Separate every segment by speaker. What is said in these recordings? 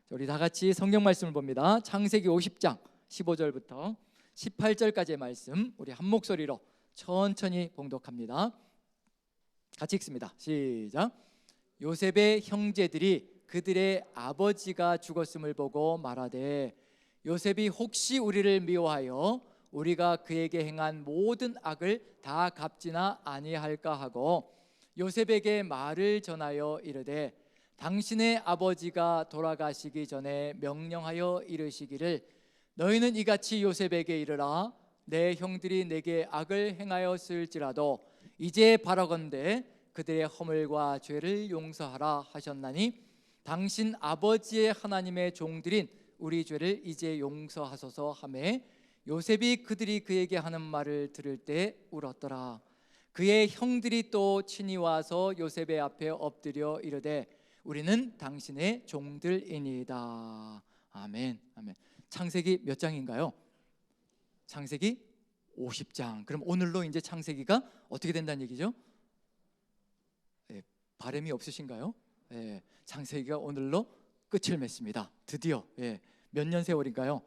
Speaker 1: 우리 다 같이 성경 말씀을 봅니다. 창세기 50장 15절부터 18절까지의 말씀 우리 한 목소리로 천천히 봉독합니다. 같이 읽습니다. 시작. 요셉의 형제들이 그들의 아버지가 죽었음을 보고 말하되 요셉이 혹시 우리를 미워하여 우리가 그에게 행한 모든 악을 다 갚지나 아니할까 하고 요셉에게 말을 전하여 이르되 당신의 아버지가 돌아가시기 전에 명령하여 이르시기를 너희는 이같이 요셉에게 이르라 내 형들이 내게 악을 행하였을지라도 이제 바라건대 그들의 허물과 죄를 용서하라 하셨나니 당신 아버지의 하나님의 종들인 우리 죄를 이제 용서하소서 하매 요셉이 그들이 그에게 하는 말을 들을 때 울었더라. 그의 형들이 또 친히 와서 요셉의 앞에 엎드려 이르되 우리는 당신의 종들이니이다. 아멘. 아멘. 창세기 몇 장인가요? 창세기 50장. 그럼 오늘로 이제 창세기가 어떻게 된다는 얘기죠? 네, 바람이 없으신가요? 네, 창세기가 오늘로 끝을 맺습니다. 드디어. 몇 년 세월인가요?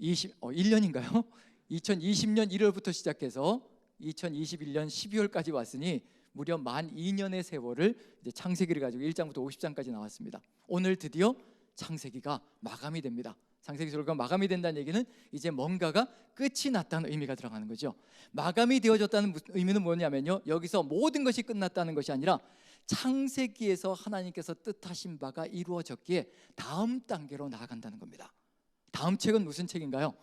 Speaker 1: 1년인가요? 2020년 1월부터 시작해서 2021년 12월까지 왔으니 무려 만 2년의 세월을 이제 창세기를 가지고 1장부터 50장까지 나왔습니다. 오늘 드디어 창세기가 마감이 됩니다. 창세기 설교가 마감이 된다는 얘기는 이제 뭔가가 끝이 났다는 의미가 들어가는 거죠. 마감이 되어졌다는 의미는 뭐냐면요, 여기서 모든 것이 끝났다는 것이 아니라 창세기에서 하나님께서 뜻하신 바가 이루어졌기에 다음 단계로 나아간다는 겁니다. 다음 책은 무슨 책인가요?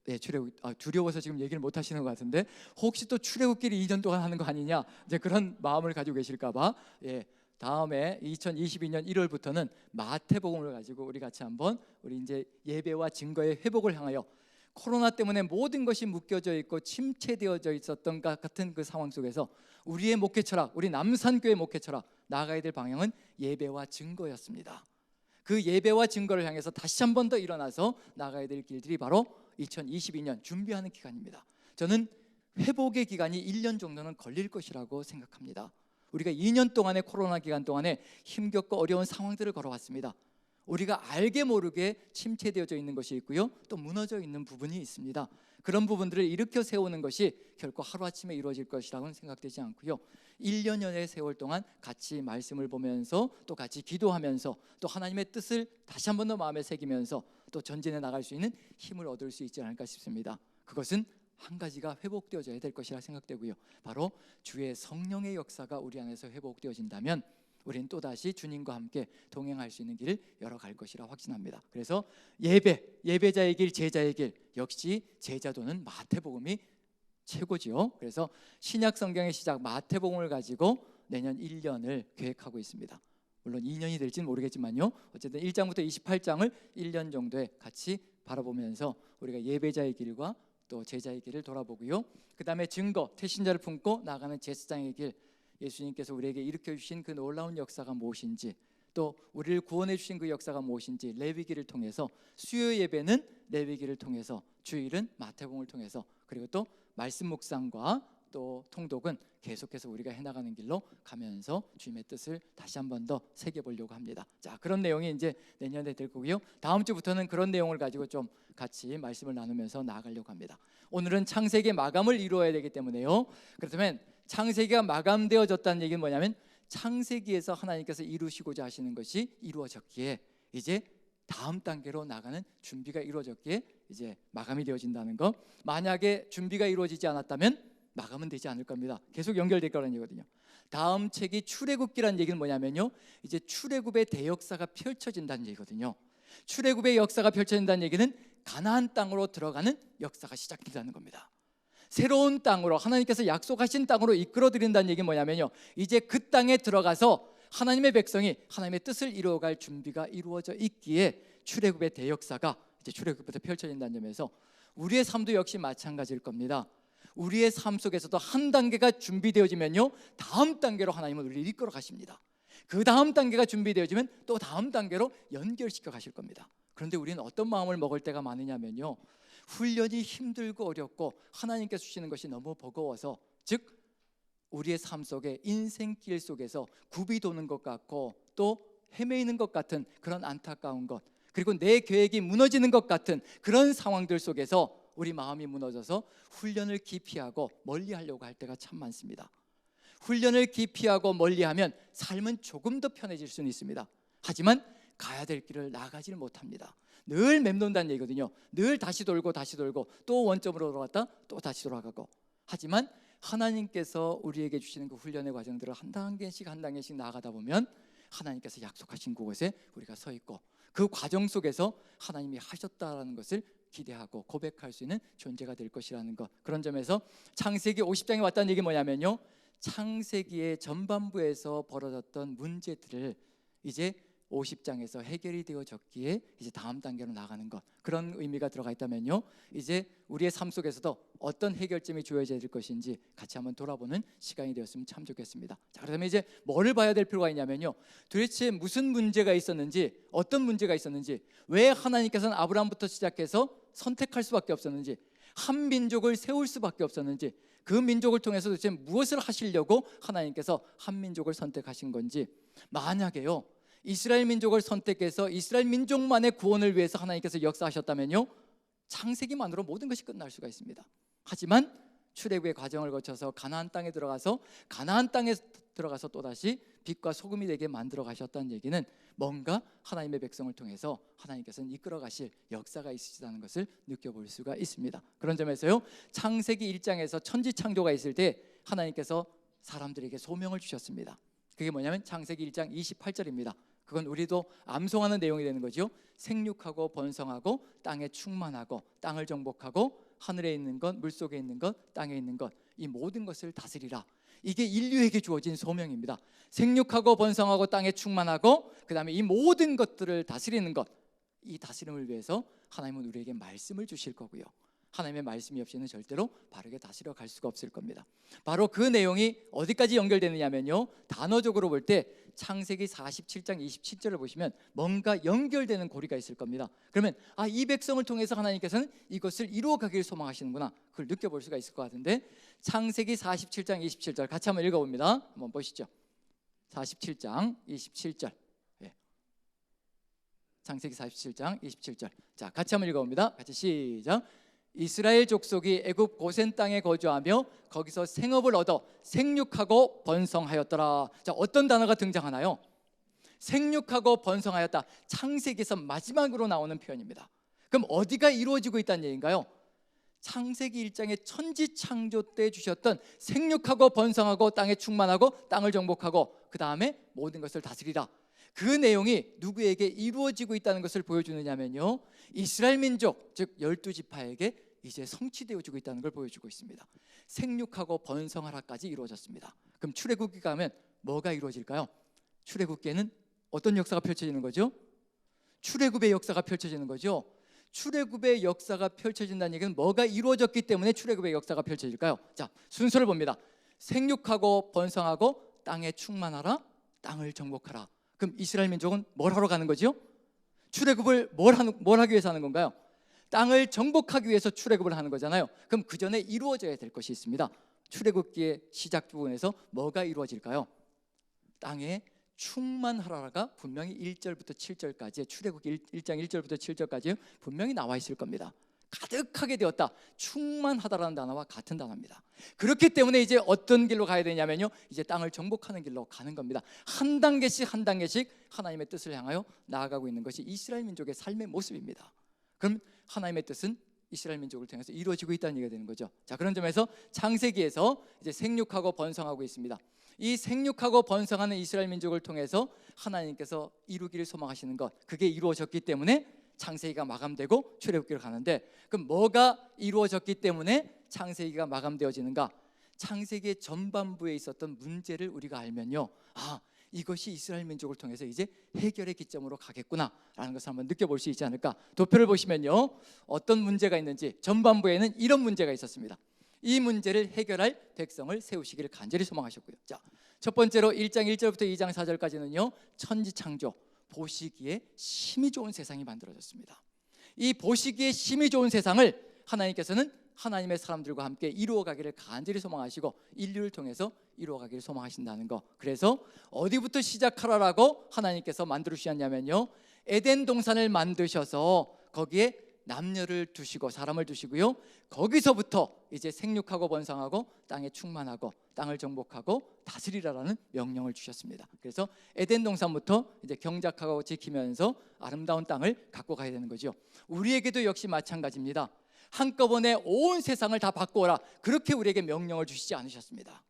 Speaker 1: 네, 출애굽. 두려워서 지금 얘기를 못 하시는 것 같은데 혹시 또 출애굽기를 2년 동안 하는 거 아니냐, 이제 그런 마음을 가지고 계실까봐 다음에 2022년 1월부터는 마태복음을 가지고 우리 같이 한번 우리 이제 예배와 증거의 회복을 향하여 코로나 때문에 모든 것이 묶여져 있고 침체되어져 있었던 것 같은 그 상황 속에서 우리의 목회 철학, 우리 남산교회 목회 철학 나아가야 될 방향은 예배와 증거였습니다. 그 예배와 증거를 향해서 다시 한 번 더 일어나서 나가야 될 길들이 바로 2022년 준비하는 기간입니다. 저는 회복의 기간이 1년 정도는 걸릴 것이라고 생각합니다. 우리가 2년 동안의 코로나 기간 동안에 힘겹고 어려운 상황들을 걸어왔습니다. 우리가 알게 모르게 침체되어져 있는 것이 있고요, 또 무너져 있는 부분이 있습니다. 그런 부분들을 일으켜 세우는 것이 결코 하루아침에 이루어질 것이라고는 생각되지 않고요, 1년여의 세월 동안 같이 말씀을 보면서 또 같이 기도하면서 또 하나님의 뜻을 다시 한 번 더 마음에 새기면서 또 전진해 나갈 수 있는 힘을 얻을 수 있지 않을까 싶습니다. 그것은 한 가지가 회복되어져야 될 것이라 생각되고요, 바로 주의 성령의 역사가 우리 안에서 회복되어진다면 우리는 또다시 주님과 함께 동행할 수 있는 길을 열어갈 것이라 확신합니다. 그래서 예배자의 길, 제자의 길, 역시 제자도는 마태복음이 최고지요. 그래서 신약 성경의 시작 마태복음을 가지고 내년 1년을 계획하고 있습니다. 물론 2년이 될지는 모르겠지만요, 어쨌든 1장부터 28장을 1년 정도에 같이 바라보면서 우리가 예배자의 길과 또 제자의 길을 돌아보고요, 그 다음에 증거, 태신자를 품고 나가는 제사장의 길, 예수님께서 우리에게 일으켜 주신 그 놀라운 역사가 무엇인지, 또 우리를 구원해 주신 그 역사가 무엇인지 레위기를 통해서, 수요 예배는 레위기를 통해서, 주일은 마태복음을 통해서, 그리고 또 말씀 묵상과 또 통독은 계속해서 우리가 해나가는 길로 가면서 주님의 뜻을 다시 한 번 더 새겨보려고 합니다. 자, 그런 내용이 이제 내년에 될 거고요, 다음 주부터는 그런 내용을 가지고 좀 같이 말씀을 나누면서 나아가려고 합니다. 오늘은 창세기의 마감을 이루어야 되기 때문에요, 그렇다면 창세기가 마감되어졌다는 얘기는 뭐냐면 창세기에서 하나님께서 이루시고자 하시는 것이 이루어졌기에 이제 다음 단계로 나가는 준비가 이루어졌기에 이제 마감이 되어진다는 것. 만약에 준비가 이루어지지 않았다면 마감은 되지 않을 겁니다. 계속 연결될 거라는 얘기거든요. 다음 책이 출애굽기라는 얘기는 뭐냐면요, 이제 출애굽의 대역사가 펼쳐진다는 얘기거든요. 출애굽의 역사가 펼쳐진다는 얘기는 가나안 땅으로 들어가는 역사가 시작된다는 겁니다. 새로운 땅으로, 하나님께서 약속하신 땅으로 이끌어드린다는 얘기는 뭐냐면요, 이제 그 땅에 들어가서 하나님의 백성이 하나님의 뜻을 이루어갈 준비가 이루어져 있기에 출애굽의 대역사가 이제 출애굽부터 펼쳐진다는 점에서 우리의 삶도 역시 마찬가지일 겁니다. 우리의 삶 속에서도 한 단계가 준비되어지면요, 다음 단계로 하나님은 우리를 이끌어 가십니다. 그 다음 단계가 준비되어지면 또 다음 단계로 연결시켜 가실 겁니다. 그런데 우리는 어떤 마음을 먹을 때가 많으냐면요, 훈련이 힘들고 어렵고 하나님께서 주시는 것이 너무 버거워서, 즉 우리의 삶 속에 인생길 속에서 굽이 도는 것 같고 또 헤매이는 것 같은 그런 안타까운 것, 그리고 내 계획이 무너지는 것 같은 그런 상황들 속에서 우리 마음이 무너져서 훈련을 기피하고 멀리하려고 할 때가 참 많습니다. 훈련을 기피하고 멀리하면 삶은 조금 더 편해질 수는 있습니다. 하지만 가야 될 길을 나가지를 못합니다. 늘 맴돈다는 얘기거든요. 늘 다시 돌고 다시 돌고 또 원점으로 돌아갔다 또 다시 돌아가고. 하지만 하나님께서 우리에게 주시는 그 훈련의 과정들을 한 단계씩 한 단계씩 나아가다 보면 하나님께서 약속하신 그곳에 우리가 서 있고, 그 과정 속에서 하나님이 하셨다라는 것을 기대하고 고백할 수 있는 존재가 될 것이라는 것, 그런 점에서 창세기 50장에 왔다는 얘기 뭐냐면요, 창세기의 전반부에서 벌어졌던 문제들을 이제 50장에서 해결이 되어졌기에 이제 다음 단계로 나가는 것, 그런 의미가 들어가 있다면요, 이제 우리의 삶 속에서도 어떤 해결점이 주어져야 될 것인지 같이 한번 돌아보는 시간이 되었으면 참 좋겠습니다. 자, 그러면 이제 뭐를 봐야 될 필요가 있냐면요, 도대체 무슨 문제가 있었는지, 어떤 문제가 있었는지, 왜 하나님께서는 아브라함부터 시작해서 선택할 수밖에 없었는지, 한 민족을 세울 수밖에 없었는지, 그 민족을 통해서 도대체 무엇을 하시려고 하나님께서 한 민족을 선택하신 건지, 만약에요 이스라엘 민족을 선택해서 이스라엘 민족만의 구원을 위해서 하나님께서 역사하셨다면요, 창세기만으로 모든 것이 끝날 수가 있습니다. 하지만 출애굽의 과정을 거쳐서 가나안 땅에 들어가서 또다시 빛과 소금이 되게 만들어 가셨다는 얘기는 뭔가 하나님의 백성을 통해서 하나님께서는 이끌어 가실 역사가 있으시다는 것을 느껴볼 수가 있습니다. 그런 점에서요, 창세기 1장에서 천지 창조가 있을 때 하나님께서 사람들에게 소명을 주셨습니다. 그게 뭐냐면 창세기 1장 28절입니다. 그건 우리도 암송하는 내용이 되는 거죠. 생육하고 번성하고 땅에 충만하고 땅을 정복하고 하늘에 있는 것, 물속에 있는 것, 땅에 있는 것, 이 모든 것을 다스리라. 이게 인류에게 주어진 소명입니다. 생육하고 번성하고 땅에 충만하고 그 다음에 이 모든 것들을 다스리는 것, 이 다스림을 위해서 하나님은 우리에게 말씀을 주실 거고요, 하나님의 말씀이 없이는 절대로 바르게 다스려 갈 수가 없을 겁니다. 바로 그 내용이 어디까지 연결되느냐면요, 단어적으로 볼 때 창세기 47장 27절을 보시면 뭔가 연결되는 고리가 있을 겁니다. 그러면 이 백성을 통해서 하나님께서는 이것을 이루어가기를 소망하시는구나, 그걸 느껴볼 수가 있을 것 같은데, 창세기 47장 27절 같이 한번 읽어봅니다. 한번 보시죠. 47장 27절, 창세기 47장 27절, 자 같이 한번 읽어봅니다. 같이 시작. 이스라엘 족속이 애굽 고센 땅에 거주하며 거기서 생업을 얻어 생육하고 번성하였더라. 자, 어떤 단어가 등장하나요? 생육하고 번성하였다. 창세기에서 마지막으로 나오는 표현입니다. 그럼 어디가 이루어지고 있다는 얘기인가요? 창세기 1장의 천지 창조 때 주셨던 생육하고 번성하고 땅에 충만하고 땅을 정복하고 그 다음에 모든 것을 다스리라, 그 내용이 누구에게 이루어지고 있다는 것을 보여주느냐면요, 이스라엘 민족, 즉 12지파에게 이제 성취되어지고 있다는 걸 보여주고 있습니다. 생육하고 번성하라까지 이루어졌습니다. 그럼 출애굽기 가면 뭐가 이루어질까요? 출애굽기에는 어떤 역사가 펼쳐지는 거죠? 출애굽의 역사가 펼쳐지는 거죠. 출애굽의 역사가 펼쳐진다는 얘기는 뭐가 이루어졌기 때문에 출애굽의 역사가 펼쳐질까요? 자, 순서를 봅니다. 생육하고 번성하고 땅에 충만하라, 땅을 정복하라. 그럼 이스라엘 민족은 뭘 하러 가는 거죠? 출애굽을 뭘 하기 위해서 하는 건가요? 땅을 정복하기 위해서 출애굽을 하는 거잖아요. 그럼 그 전에 이루어져야 될 것이 있습니다. 출애굽기의 시작 부분에서 뭐가 이루어질까요? 땅에 충만하라가 분명히 1절부터 7절까지, 출애굽기 1장 1절부터 7절까지 분명히 나와 있을 겁니다. 가득하게 되었다, 충만하다라는 단어와 같은 단어입니다. 그렇기 때문에 이제 어떤 길로 가야 되냐면요, 이제 땅을 정복하는 길로 가는 겁니다. 한 단계씩 한 단계씩 하나님의 뜻을 향하여 나아가고 있는 것이 이스라엘 민족의 삶의 모습입니다. 그럼 하나님의 뜻은 이스라엘 민족을 통해서 이루어지고 있다는 얘기가 되는 거죠. 자, 그런 점에서 창세기에서 이제 생육하고 번성하고 있습니다. 이 생육하고 번성하는 이스라엘 민족을 통해서 하나님께서 이루기를 소망하시는 것, 그게 이루어졌기 때문에 창세기가 마감되고 출애굽기로 가는데, 그럼 뭐가 이루어졌기 때문에 창세기가 마감되어지는가? 창세기의 전반부에 있었던 문제를 우리가 알면요, 이것이 이스라엘 민족을 통해서 이제 해결의 기점으로 가겠구나라는 것을 한번 느껴볼 수 있지 않을까. 도표를 보시면요, 어떤 문제가 있는지 전반부에는 이런 문제가 있었습니다. 이 문제를 해결할 백성을 세우시기를 간절히 소망하셨고요. 자, 첫 번째로 1장 1절부터 2장 4절까지는요, 천지 창조, 보시기에 심히 좋은 세상이 만들어졌습니다. 이 보시기에 심히 좋은 세상을 하나님께서는 하나님의 사람들과 함께 이루어가기를 간절히 소망하시고 인류를 통해서 이루어가기를 소망하신다는 거. 그래서 어디부터 시작하라라고 하나님께서 만들어 주셨냐면요, 에덴 동산을 만드셔서 거기에 남녀를 두시고 사람을 두시고요, 거기서부터 이제 생육하고 번성하고 땅에 충만하고 땅을 정복하고 다스리라라는 명령을 주셨습니다. 그래서 에덴 동산부터 이제 경작하고 지키면서 아름다운 땅을 갖고 가야 되는 거죠. 우리에게도 역시 마찬가지입니다. 한꺼번에 온 세상을 다 바꾸어라, 그렇게 우리에게 명령을 주시지 않으셨습니다.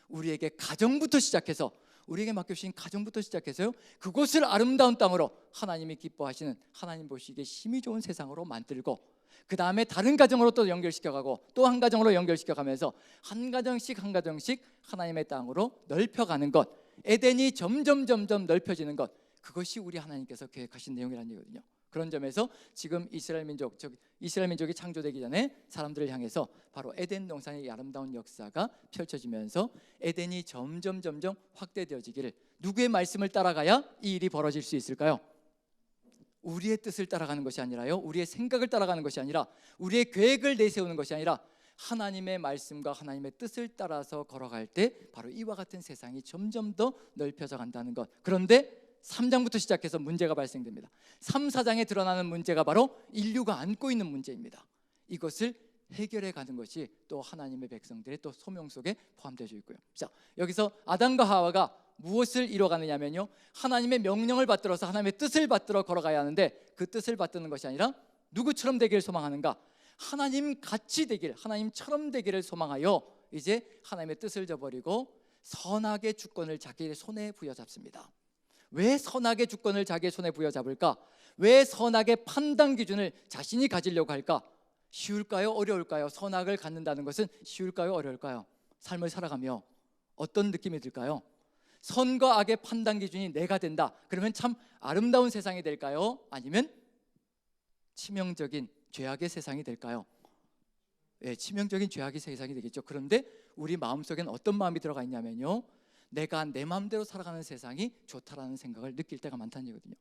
Speaker 1: 우리에게 가정부터 시작해서, 우리에게 맡겨주신 가정부터 시작해서요, 그곳을 아름다운 땅으로 하나님이 기뻐하시는, 하나님 보시기에 힘이 좋은 세상으로 만들고, 그 다음에 다른 가정으로 또 연결시켜가고 또 한 가정으로 연결시켜가면서 한 가정씩 한 가정씩 하나님의 땅으로 넓혀가는 것, 에덴이 점점 넓혀지는 것, 그것이 우리 하나님께서 계획하신 내용이라는 얘기거든요. 그런 점에서 지금 이스라엘 민족이 창조되기 전에 사람들을 향해서 바로 에덴 동산의 아름다운 역사가 펼쳐지면서 에덴이 점점 확대되어지기를, 누구의 말씀을 따라가야 이 일이 벌어질 수 있을까요? 우리의 뜻을 따라가는 것이 아니라요, 우리의 생각을 따라가는 것이 아니라, 우리의 계획을 내세우는 것이 아니라 하나님의 말씀과 하나님의 뜻을 따라서 걸어갈 때 바로 이와 같은 세상이 점점 더 넓혀져 간다는 것. 그런데 3장부터 시작해서 문제가 발생됩니다. 3, 4장에 드러나는 문제가 바로 인류가 안고 있는 문제입니다. 이것을 해결해 가는 것이 또 하나님의 백성들의 또 소명 속에 포함되어 있고요. 자, 여기서 아담과 하와가 무엇을 이뤄가느냐면요, 하나님의 명령을 받들어서 하나님의 뜻을 받들어 걸어가야 하는데, 그 뜻을 받드는 것이 아니라 누구처럼 되기를 소망하는가? 하나님 같이 되길, 하나님처럼 되기를 소망하여 이제 하나님의 뜻을 저버리고 선악의 주권을 자기의 손에 부여잡습니다. 왜 선악의 주권을 자기의 손에 부여잡을까? 왜 선악의 판단 기준을 자신이 가지려고 할까? 쉬울까요? 어려울까요? 선악을 갖는다는 것은 쉬울까요? 어려울까요? 삶을 살아가며 어떤 느낌이 들까요? 선과 악의 판단 기준이 내가 된다, 그러면 참 아름다운 세상이 될까요? 아니면 치명적인 죄악의 세상이 될까요? 네, 치명적인 죄악의 세상이 되겠죠. 그런데 우리 마음속엔 어떤 마음이 들어가 있냐면요, 내가 내 마음대로 살아가는 세상이 좋다라는 생각을 느낄 때가 많다는 얘기거든요.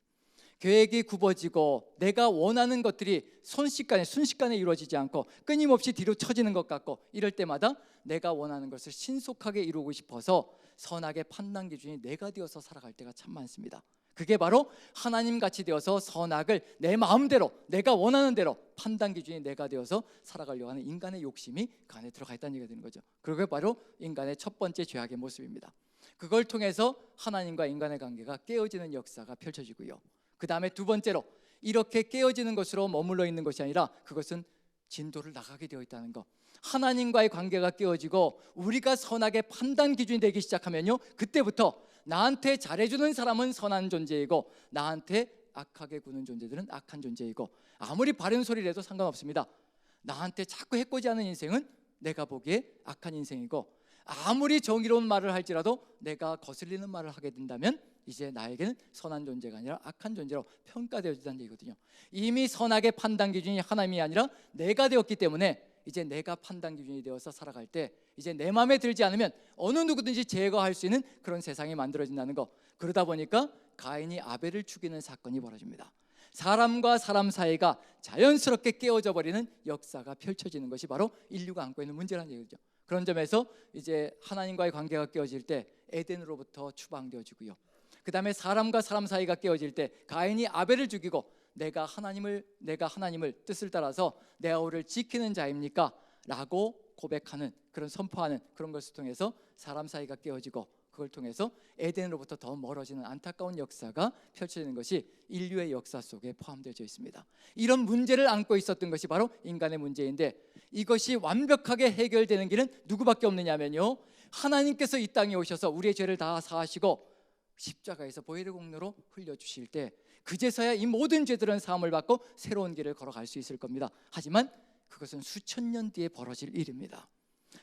Speaker 1: 계획이 굽어지고 내가 원하는 것들이 순식간에 이루어지지 않고 끊임없이 뒤로 처지는 것 같고, 이럴 때마다 내가 원하는 것을 신속하게 이루고 싶어서 선악의 판단 기준이 내가 되어서 살아갈 때가 참 많습니다. 그게 바로 하나님같이 되어서 선악을 내 마음대로, 내가 원하는 대로 판단 기준이 내가 되어서 살아가려고 하는 인간의 욕심이 그 안에 들어가 있다는 얘기가 되는 거죠. 그게 바로 인간의 첫 번째 죄악의 모습입니다. 그걸 통해서 하나님과 인간의 관계가 깨어지는 역사가 펼쳐지고요, 그 다음에 두 번째로, 이렇게 깨어지는 것으로 머물러 있는 것이 아니라 그것은 진도를 나가게 되어 있다는 것. 하나님과의 관계가 깨어지고 우리가 선악의 판단 기준이 되기 시작하면요, 그때부터 나한테 잘해주는 사람은 선한 존재이고 나한테 악하게 구는 존재들은 악한 존재이고, 아무리 바른 소리를 해도 상관없습니다. 나한테 자꾸 해코지하는 인생은 내가 보기에 악한 인생이고, 아무리 정의로운 말을 할지라도 내가 거슬리는 말을 하게 된다면 이제 나에게는 선한 존재가 아니라 악한 존재로 평가되어진다는 얘기거든요. 이미 선악의 판단 기준이 하나님이 아니라 내가 되었기 때문에 이제 내가 판단 기준이 되어서 살아갈 때 이제 내 마음에 들지 않으면 어느 누구든지 제거할 수 있는 그런 세상이 만들어진다는 거. 그러다 보니까 가인이 아벨을 죽이는 사건이 벌어집니다. 사람과 사람 사이가 자연스럽게 깨어져 버리는 역사가 펼쳐지는 것이 바로 인류가 안고 있는 문제라는 얘기죠. 그런 점에서 이제 하나님과의 관계가 깨어질 때 에덴으로부터 추방되어지고요, 그 다음에 사람과 사람 사이가 깨어질 때 가인이 아벨을 죽이고 내가 하나님을 뜻을 따라서 내 아우를 지키는 자입니까? 라고 고백하는, 그런 선포하는 그런 것을 통해서 사람 사이가 깨어지고, 그걸 통해서 에덴으로부터 더 멀어지는 안타까운 역사가 펼쳐지는 것이 인류의 역사 속에 포함되어 있습니다. 이런 문제를 안고 있었던 것이 바로 인간의 문제인데, 이것이 완벽하게 해결되는 길은 누구밖에 없느냐면요, 하나님께서 이 땅에 오셔서 우리의 죄를 다 사하시고 십자가에서 보혈의 공로로 흘려주실 때 그제서야 이 모든 죄들은 사함을 받고 새로운 길을 걸어갈 수 있을 겁니다. 하지만 그것은 수천 년 뒤에 벌어질 일입니다.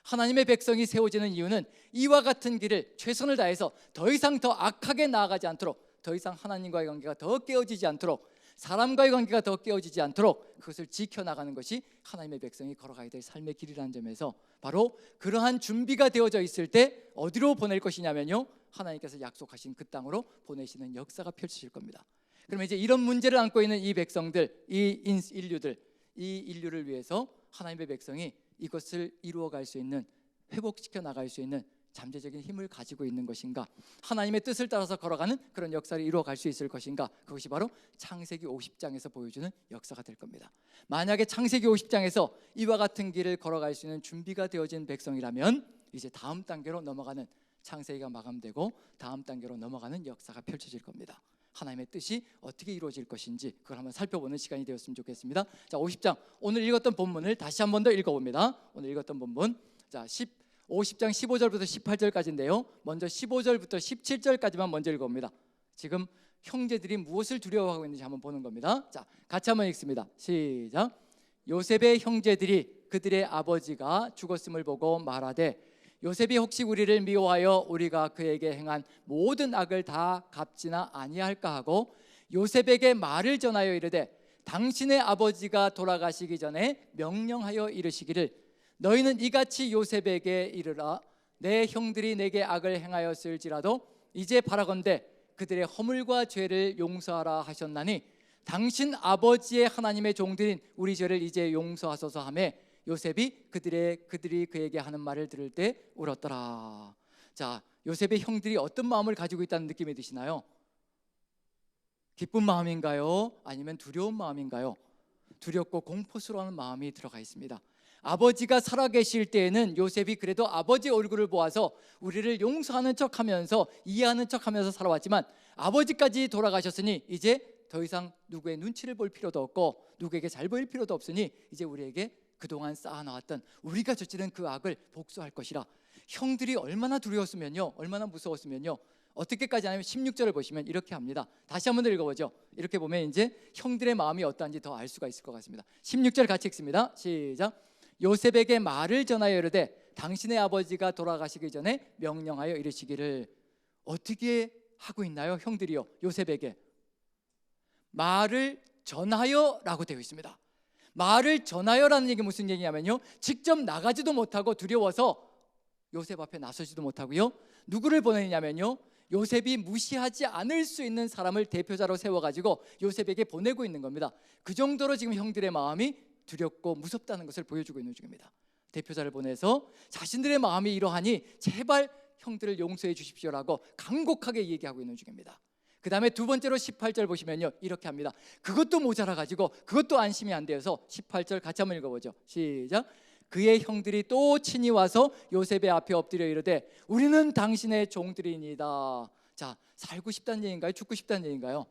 Speaker 1: 하나님의 백성이 세워지는 이유는 이와 같은 길을 최선을 다해서 더 이상 더 악하게 나아가지 않도록, 더 이상 하나님과의 관계가 더 깨어지지 않도록, 사람과의 관계가 더 깨어지지 않도록 그것을 지켜나가는 것이 하나님의 백성이 걸어가야 될 삶의 길이라는 점에서 바로 그러한 준비가 되어져 있을 때 어디로 보낼 것이냐면요, 하나님께서 약속하신 그 땅으로 보내시는 역사가 펼쳐질 겁니다. 그러면 이제 이런 문제를 안고 있는 이 백성들, 이 인류를 위해서 하나님의 백성이 이것을 이루어갈 수 있는, 회복시켜 나갈 수 있는 잠재적인 힘을 가지고 있는 것인가, 하나님의 뜻을 따라서 걸어가는 그런 역사를 이루어갈 수 있을 것인가, 그것이 바로 창세기 50장에서 보여주는 역사가 될 겁니다. 만약에 창세기 50장에서 이와 같은 길을 걸어갈 수 있는 준비가 되어진 백성이라면 이제 다음 단계로 넘어가는, 창세기가 마감되고 다음 단계로 넘어가는 역사가 펼쳐질 겁니다. 하나님의 뜻이 어떻게 이루어질 것인지 그걸 한번 살펴보는 시간이 되었으면 좋겠습니다. 자, 50장 오늘 읽었던 본문을 다시 한 번 더 읽어봅니다. 오늘 읽었던 본문, 자 50장 15절부터 18절까지인데요 먼저 15절부터 17절까지만 먼저 읽어봅니다. 지금 형제들이 무엇을 두려워하고 있는지 한번 보는 겁니다. 자, 같이 한번 읽습니다. 시작. 요셉의 형제들이 그들의 아버지가 죽었음을 보고 말하되 요셉이 혹시 우리를 미워하여 우리가 그에게 행한 모든 악을 다 갚지나 아니할까 하고 요셉에게 말을 전하여 이르되 당신의 아버지가 돌아가시기 전에 명령하여 이르시기를 너희는 이같이 요셉에게 이르라 내 형들이 내게 악을 행하였을지라도 이제 바라건대 그들의 허물과 죄를 용서하라 하셨나니 당신 아버지의 하나님의 종들인 우리 죄를 이제 용서하소서 하며 요셉이 그들이 그에게 하는 말을 들을 때 울었더라. 자, 요셉의 형들이 어떤 마음을 가지고 있다는 느낌이 드시나요? 기쁜 마음인가요? 아니면 두려운 마음인가요? 두렵고 공포스러운 마음이 들어가 있습니다. 아버지가 살아계실 때에는 요셉이 그래도 아버지 얼굴을 보아서 우리를 용서하는 척하면서 이해하는 척하면서 살아왔지만 아버지까지 돌아가셨으니 이제 더 이상 누구의 눈치를 볼 필요도 없고 누구에게 잘 보일 필요도 없으니 이제 우리에게 그동안 쌓아놓았던 우리가 저지른 그 악을 복수할 것이라. 형들이 얼마나 두려웠으면요, 얼마나 무서웠으면요, 어떻게까지 하냐면 16절을 보시면 이렇게 합니다. 다시 한번 더 읽어보죠. 이렇게 보면 이제 형들의 마음이 어떠한지 더 알 수가 있을 것 같습니다. 16절 같이 읽습니다. 시작. 요셉에게 말을 전하여 이르되 당신의 아버지가 돌아가시기 전에 명령하여 이르시기를. 어떻게 하고 있나요? 형들이요, 요셉에게 말을 전하여 라고 되어 있습니다. 말을 전하여라는 얘기 무슨 얘기냐면요, 직접 나가지도 못하고 두려워서 요셉 앞에 나서지도 못하고요, 누구를 보내냐면요, 요셉이 무시하지 않을 수 있는 사람을 대표자로 세워가지고 요셉에게 보내고 있는 겁니다. 그 정도로 지금 형들의 마음이 두렵고 무섭다는 것을 보여주고 있는 중입니다. 대표자를 보내서 자신들의 마음이 이러하니 제발 형들을 용서해 주십시오라고 간곡하게 얘기하고 있는 중입니다. 그 다음에 두 번째로 18절 보시면요, 이렇게 합니다. 그것도 모자라가지고 그것도 안심이 안 되어서 18절 같이 한번 읽어보죠. 시작. 그의 형들이 또 친히 와서 요셉의 앞에 엎드려 이르되 우리는 당신의 종들이니이다. 자, 살고 싶다는 얘기인가요? 죽고 싶다는 얘기인가요?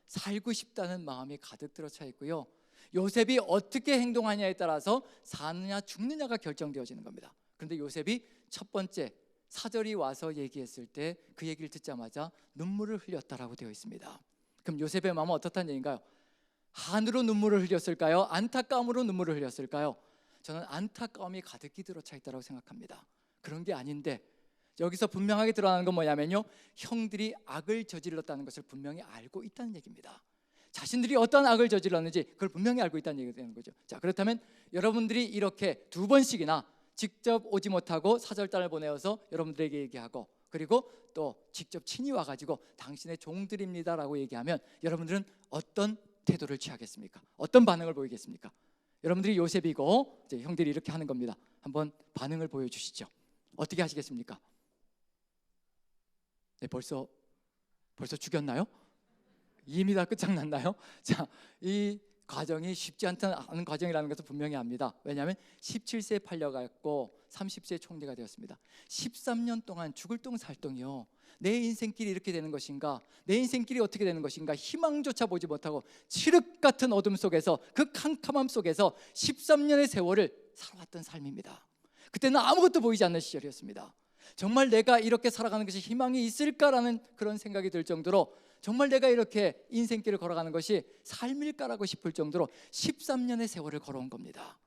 Speaker 1: 살고 싶다는 마음이 가득 들어차 있고요, 요셉이 어떻게 행동하냐에 따라서 사느냐 죽느냐가 결정되어지는 겁니다. 그런데 요셉이 첫 번째 4절이 와서 얘기했을 때 그 얘기를 듣자마자 눈물을 흘렸다라고 되어 있습니다. 그럼 요셉의 마음은 어떻다는 얘기인가요? 한으로 눈물을 흘렸을까요? 안타까움으로 눈물을 흘렸을까요? 저는 안타까움이 가득히 들어차 있다고 생각합니다. 그런 게 아닌데 여기서 분명하게 드러나는 건 뭐냐면요, 형들이 악을 저질렀다는 것을 분명히 알고 있다는 얘기입니다. 자신들이 어떤 악을 저질렀는지 그걸 분명히 알고 있다는 얘기가 되는 거죠. 자, 그렇다면 여러분들이 이렇게 두 번씩이나 직접 오지 못하고 사절단을 보내어서 여러분들에게 얘기하고 그리고 또 직접 친히 와가지고 당신의 종들입니다라고 얘기하면 여러분들은 어떤 태도를 취하겠습니까? 어떤 반응을 보이겠습니까? 여러분들이 요셉이고 이제 형들이 이렇게 하는 겁니다. 한번 반응을 보여주시죠. 어떻게 하시겠습니까? 네, 벌써 죽였나요? 이미 다 끝장났나요? 자, 이 과정이 쉽지 않은 과정이라는 것을 분명히 압니다. 왜냐하면 17세에 팔려갔고 30세에 총리가 되었습니다. 13년 동안 죽을 똥 살 똥이요, 내 인생길이 이렇게 되는 것인가, 내 인생길이 어떻게 되는 것인가 희망조차 보지 못하고 칠흑 같은 어둠 속에서, 그 캄캄함 속에서 13년의 세월을 살아왔던 삶입니다. 그때는 아무것도 보이지 않는 시절이었습니다. 정말 내가 이렇게 살아가는 것이 희망이 있을까라는 그런 생각이 들 정도로, 정말 내가 이렇게 인생길을 걸어가는 것이 삶일까라고 싶을 정도로 13년의 세월을 걸어온 겁니다.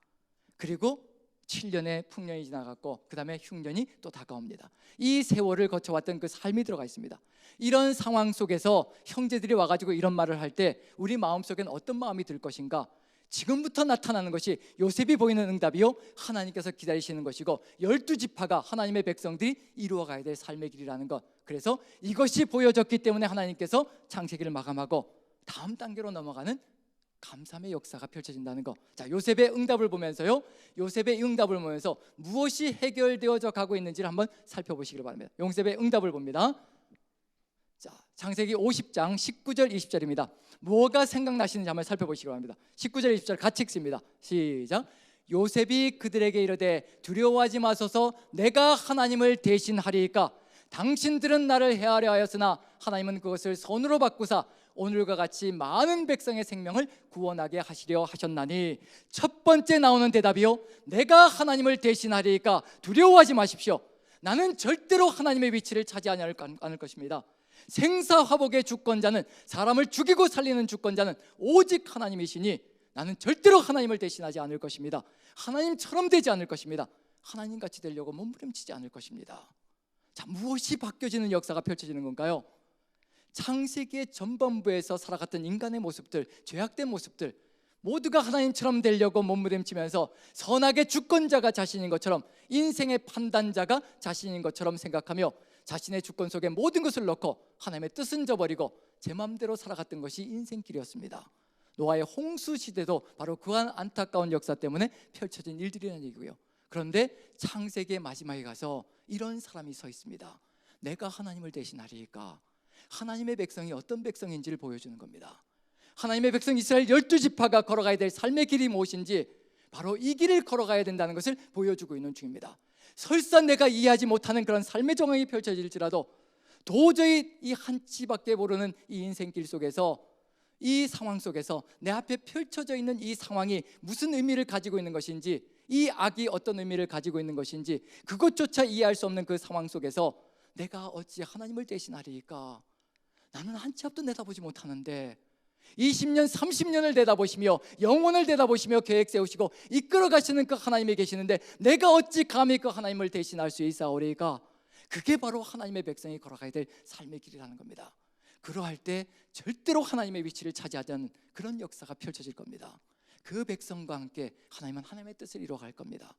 Speaker 1: 그리고 7년의 풍년이 지나갔고 그 다음에 흉년이 또 다가옵니다. 이 세월을 거쳐왔던 그 삶이 들어가 있습니다. 이런 상황 속에서 형제들이 와가지고 이런 말을 할 때 우리 마음속엔 어떤 마음이 들 것인가? 지금부터 나타나는 것이 요셉이 보이는 응답이요, 하나님께서 기다리시는 것이고 12지파가 하나님의 백성들이 이루어가야 될 삶의 길이라는 것. 그래서 이것이 보여졌기 때문에 하나님께서 창세기를 마감하고 다음 단계로 넘어가는 감사함의 역사가 펼쳐진다는 거. 자, 요셉의 응답을 보면서요, 요셉의 응답을 보면서 무엇이 해결되어져 가고 있는지를 한번 살펴보시길 바랍니다. 요셉의 응답을 봅니다. 자, 창세기 50장 19절 20절입니다. 뭐가 생각나시는지 한번 살펴보시기 바랍니다. 19절 20절 같이 읽습니다. 시작. 요셉이 그들에게 이르되 두려워하지 마소서, 내가 하나님을 대신하리이까. 당신들은 나를 해하려 하였으나 하나님은 그것을 선으로 바꾸사 오늘과 같이 많은 백성의 생명을 구원하게 하시려 하셨나니. 첫 번째 나오는 대답이요, 내가 하나님을 대신하리이까 두려워하지 마십시오. 나는 절대로 하나님의 위치를 차지하지 않을 것입니다. 생사화복의 주권자는, 사람을 죽이고 살리는 주권자는 오직 하나님이시니 나는 절대로 하나님을 대신하지 않을 것입니다. 하나님처럼 되지 않을 것입니다. 하나님같이 되려고 몸부림치지 않을 것입니다. 자, 무엇이 바뀌어지는 역사가 펼쳐지는 건가요? 창세기의 전반부에서 살아갔던 인간의 모습들, 죄악된 모습들, 모두가 하나님처럼 되려고 몸부림치면서 선악의 주권자가 자신인 것처럼, 인생의 판단자가 자신인 것처럼 생각하며 자신의 주권 속에 모든 것을 넣고 하나님의 뜻은 저버리고 제 마음대로 살아갔던 것이 인생길이었습니다. 노아의 홍수 시대도 바로 그한 안타까운 역사 때문에 펼쳐진 일들이라는 얘기고요. 그런데 창세기의 마지막에 가서 이런 사람이 서 있습니다. 내가 하나님을 대신하리이까. 하나님의 백성이 어떤 백성인지를 보여주는 겁니다. 하나님의 백성 이스라엘 12지파가 걸어가야 될 삶의 길이 무엇인지, 바로 이 길을 걸어가야 된다는 것을 보여주고 있는 중입니다. 설사 내가 이해하지 못하는 그런 삶의 정황이 펼쳐질지라도 도저히 이 한치밖에 모르는 이 인생길 속에서, 이 상황 속에서 내 앞에 펼쳐져 있는 이 상황이 무슨 의미를 가지고 있는 것인지, 이 악이 어떤 의미를 가지고 있는 것인지, 그것조차 이해할 수 없는 그 상황 속에서 내가 어찌 하나님을 대신하리까. 나는 한 치 앞도 내다보지 못하는데 20년 30년을 내다보시며 영혼을 내다보시며 계획 세우시고 이끌어 가시는 그 하나님이 계시는데 내가 어찌 감히 그 하나님을 대신할 수 있사오리까. 그게 바로 하나님의 백성이 걸어가야 될 삶의 길이라는 겁니다. 그러할 때 절대로 하나님의 위치를 차지하지 않는 그런 역사가 펼쳐질 겁니다. 그 백성과 함께 하나님은 하나님의 뜻을 이루어갈 겁니다.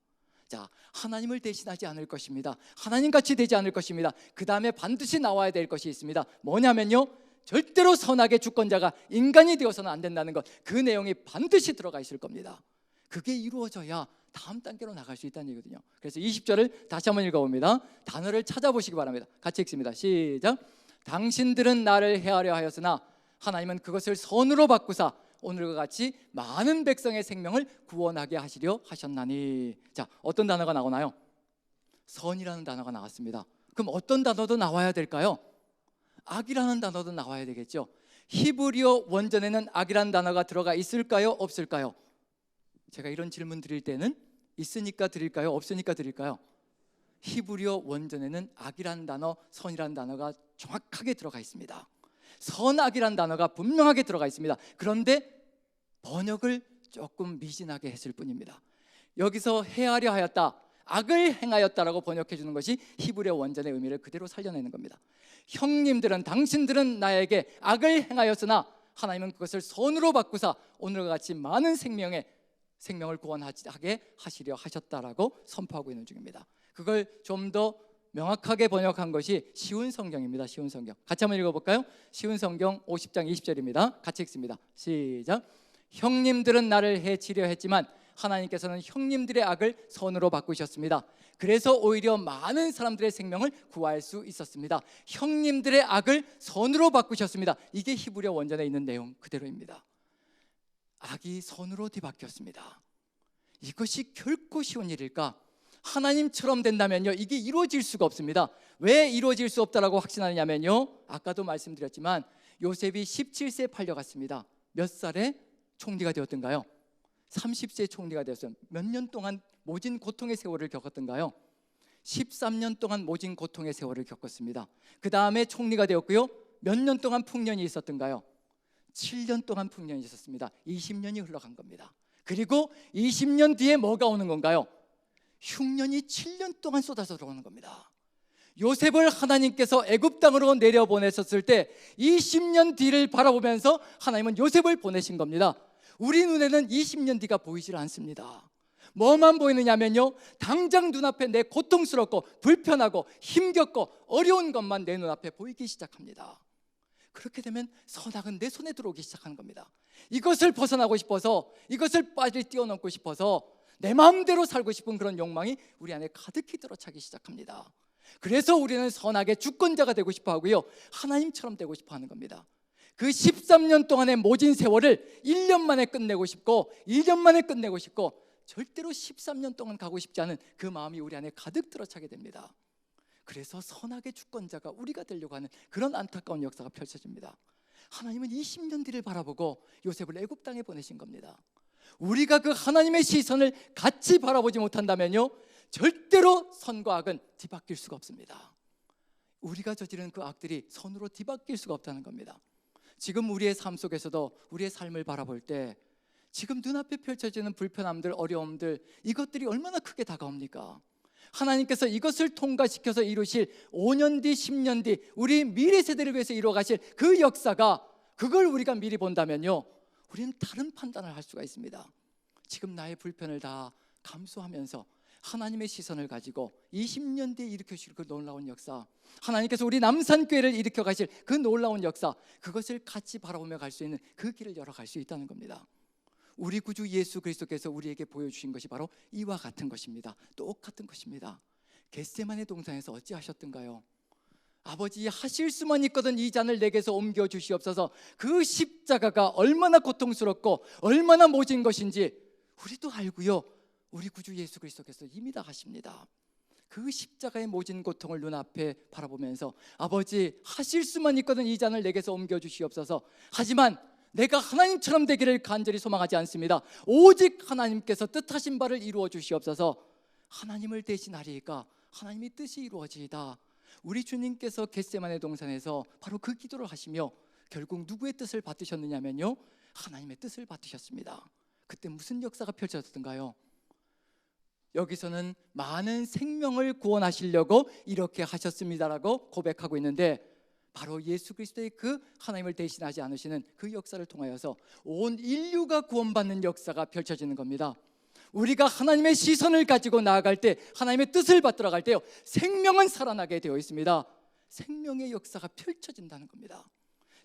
Speaker 1: 자, 하나님을 대신하지 않을 것입니다. 하나님같이 되지 않을 것입니다. 그 다음에 반드시 나와야 될 것이 있습니다. 뭐냐면요, 절대로 선악의 주권자가 인간이 되어서는 안 된다는 것, 그 내용이 반드시 들어가 있을 겁니다. 그게 이루어져야 다음 단계로 나갈 수 있다는 얘기거든요. 그래서 20절을 다시 한번 읽어봅니다. 단어를 찾아보시기 바랍니다. 같이 읽습니다. 시작. 당신들은 나를 해하려 하였으나 하나님은 그것을 선으로 바꾸사 오늘과 같이 많은 백성의 생명을 구원하게 하시려 하셨나니. 자, 어떤 단어가 나오나요? 선이라는 단어가 나왔습니다. 그럼 어떤 단어도 나와야 될까요? 악이라는 단어도 나와야 되겠죠. 히브리어 원전에는 악이라는 단어가 들어가 있을까요? 없을까요? 제가 이런 질문 드릴 때는 있으니까 드릴까요? 없으니까 드릴까요? 히브리어 원전에는 악이라는 단어, 선이라는 단어가 정확하게 들어가 있습니다. 선악이라는 단어가 분명하게 들어가 있습니다. 그런데 번역을 조금 미진하게 했을 뿐입니다. 여기서 해하려 하였다, 악을 행하였다라고 번역해 주는 것이 히브리어 원전의 의미를 그대로 살려내는 겁니다. 형님들은, 당신들은 나에게 악을 행하였으나 하나님은 그것을 선으로 바꾸사 오늘과 같이 많은 생명을 구원하게 하시려 하셨다라고 선포하고 있는 중입니다. 그걸 좀 더 명확하게 번역한 것이 쉬운 성경입니다. 쉬운 성경. 같이 한번 읽어볼까요? 쉬운 성경 50장 20절입니다. 같이 읽습니다. 시작. 형님들은 나를 해치려 했지만 하나님께서는 형님들의 악을 선으로 바꾸셨습니다. 그래서 오히려 많은 사람들의 생명을 구할 수 있었습니다. 형님들의 악을 선으로 바꾸셨습니다. 이게 히브리어 원전에 있는 내용 그대로입니다. 악이 선으로 뒤바뀌었습니다. 이것이 결코 쉬운 일일까? 하나님처럼 된다면요, 이게 이루어질 수가 없습니다. 왜 이루어질 수 없다라고 확신하느냐면요, 아까도 말씀드렸지만 요셉이 17세에 팔려갔습니다. 몇 살에 총리가 되었던가요? 30세에 총리가 되었어요. 몇 년 동안 모진 고통의 세월을 겪었던가요? 13년 동안 모진 고통의 세월을 겪었습니다. 그 다음에 총리가 되었고요, 몇 년 동안 풍년이 있었던가요? 7년 동안 풍년이 있었습니다. 20년이 흘러간 겁니다. 그리고 20년 뒤에 뭐가 오는 건가요? 흉년이 7년 동안 쏟아져 들어오는 겁니다. 요셉을 하나님께서 애굽 땅으로 내려보내셨을 때 20년 뒤를 바라보면서 하나님은 요셉을 보내신 겁니다. 우리 눈에는 20년 뒤가 보이질 않습니다. 뭐만 보이느냐면요, 당장 눈앞에 내 고통스럽고 불편하고 힘겹고 어려운 것만 내 눈앞에 보이기 시작합니다. 그렇게 되면 선악은 내 손에 들어오기 시작하는 겁니다. 이것을 벗어나고 싶어서, 이것을 빨리 뛰어넘고 싶어서 내 마음대로 살고 싶은 그런 욕망이 우리 안에 가득히 들어차기 시작합니다. 그래서 우리는 선악의 주권자가 되고 싶어 하고요, 하나님처럼 되고 싶어 하는 겁니다. 그 13년 동안의 모진 세월을 1년 만에 끝내고 싶고 2년 만에 끝내고 싶고 절대로 13년 동안 가고 싶지 않은 그 마음이 우리 안에 가득 들어차게 됩니다. 그래서 선악의 주권자가 우리가 되려고 하는 그런 안타까운 역사가 펼쳐집니다. 하나님은 20년 뒤를 바라보고 요셉을 애굽 땅에 보내신 겁니다. 우리가 그 하나님의 시선을 같이 바라보지 못한다면요, 절대로 선과 악은 뒤바뀔 수가 없습니다. 우리가 저지른 그 악들이 선으로 뒤바뀔 수가 없다는 겁니다. 지금 우리의 삶 속에서도 우리의 삶을 바라볼 때 지금 눈앞에 펼쳐지는 불편함들, 어려움들, 이것들이 얼마나 크게 다가옵니까? 하나님께서 이것을 통과시켜서 이루실 5년 뒤, 10년 뒤 우리 미래 세대를 위해서 이루어가실 그 역사가, 그걸 우리가 미리 본다면요, 우리는 다른 판단을 할 수가 있습니다. 지금 나의 불편을 다 감수하면서 하나님의 시선을 가지고 20년 뒤에 일으켜주실 그 놀라운 역사, 하나님께서 우리 남산교회를 일으켜 가실 그 놀라운 역사, 그것을 같이 바라보며 갈 수 있는 그 길을 열어갈 수 있다는 겁니다. 우리 구주 예수 그리스도께서 우리에게 보여주신 것이 바로 이와 같은 것입니다. 똑같은 것입니다. 겟세마네 동산에서 어찌하셨던가요? 아버지, 하실 수만 있거든 이 잔을 내게서 옮겨 주시옵소서. 그 십자가가 얼마나 고통스럽고 얼마나 모진 것인지 우리도 알고요, 우리 구주 예수 그리스도께서 이미 다 하십니다. 그 십자가의 모진 고통을 눈앞에 바라보면서 아버지, 하실 수만 있거든 이 잔을 내게서 옮겨 주시옵소서. 하지만 내가 하나님처럼 되기를 간절히 소망하지 않습니다. 오직 하나님께서 뜻하신 바를 이루어 주시옵소서. 하나님을 대신하리이까 하나님의 뜻이 이루어지이다. 우리 주님께서 겟세마네 동산에서 바로 그 기도를 하시며 결국 누구의 뜻을 받으셨느냐면요, 하나님의 뜻을 받으셨습니다. 그때 무슨 역사가 펼쳐졌던가요? 여기서는 많은 생명을 구원하시려고 이렇게 하셨습니다라고 고백하고 있는데, 바로 예수 그리스도의 그 하나님을 대신하지 않으시는 그 역사를 통하여서 온 인류가 구원받는 역사가 펼쳐지는 겁니다. 우리가 하나님의 시선을 가지고 나아갈 때, 하나님의 뜻을 받들어 갈 때요, 생명은 살아나게 되어 있습니다. 생명의 역사가 펼쳐진다는 겁니다.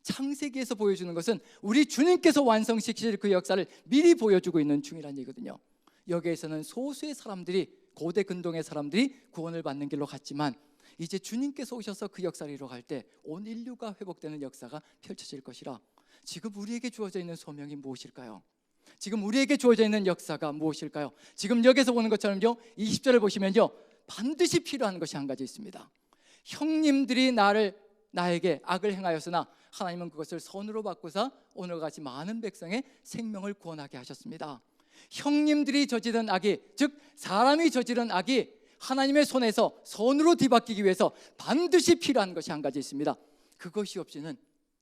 Speaker 1: 창세기에서 보여주는 것은 우리 주님께서 완성시키실 그 역사를 미리 보여주고 있는 중이라는 얘기거든요. 여기에서는 소수의 사람들이, 고대 근동의 사람들이 구원을 받는 길로 갔지만 이제 주님께서 오셔서 그 역사를 이루어갈 때 온 인류가 회복되는 역사가 펼쳐질 것이라. 지금 우리에게 주어져 있는 소명이 무엇일까요? 지금 우리에게 주어져 있는 역사가 무엇일까요? 지금 여기서 보는 것처럼요, 20절을 보시면요, 반드시 필요한 것이 한 가지 있습니다. 형님들이 나에게 악을 행하였으나 하나님은 그것을 선으로 바꾸사 오늘과 같이 많은 백성의 생명을 구원하게 하셨습니다. 형님들이 저지른 악이, 즉 사람이 저지른 악이 하나님의 손에서 선으로 뒤바뀌기 위해서 반드시 필요한 것이 한 가지 있습니다. 그것이 없이는